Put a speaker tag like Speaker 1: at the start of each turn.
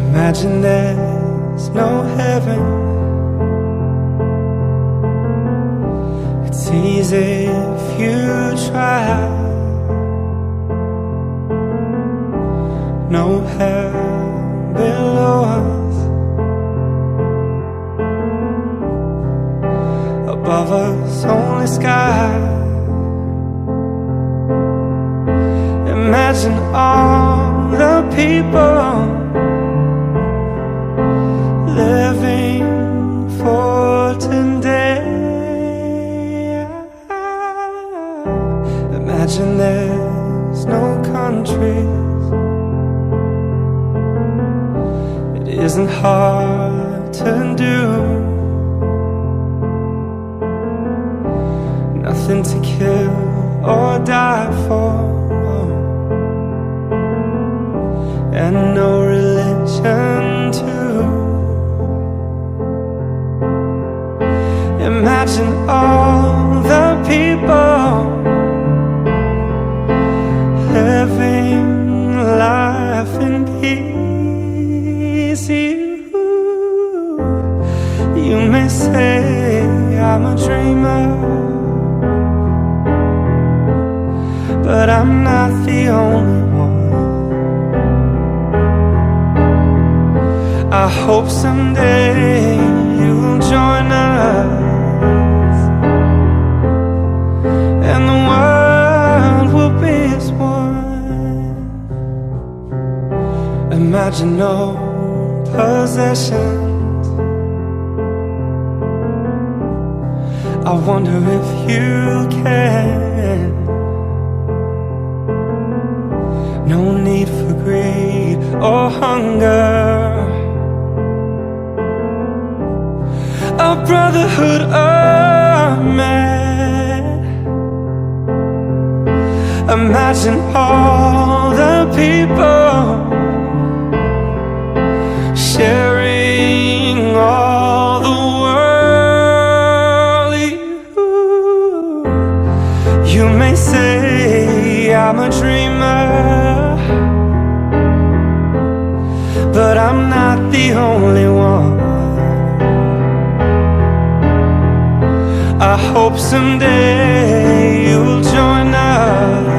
Speaker 1: Imagine there's no heaven. It's easy if you try. No hell below us, above us only sky. Imagine all the people living for today. Imagine there's no countries. It isn't hard to do. Nothing to kill or die for, and no religion too. Imagine all the people living life in peace. You may say I'm a dreamer, but I'm not the only one. I hope someday you'll join us, and the world will be as one. Imagine no possessions. I wonder if you can. No need for greed or hunger. A brotherhood of man. Imagine all the people sharing all the world. You may say I'm a dreamer, but I'm not the only one. I hope someday you'll join us,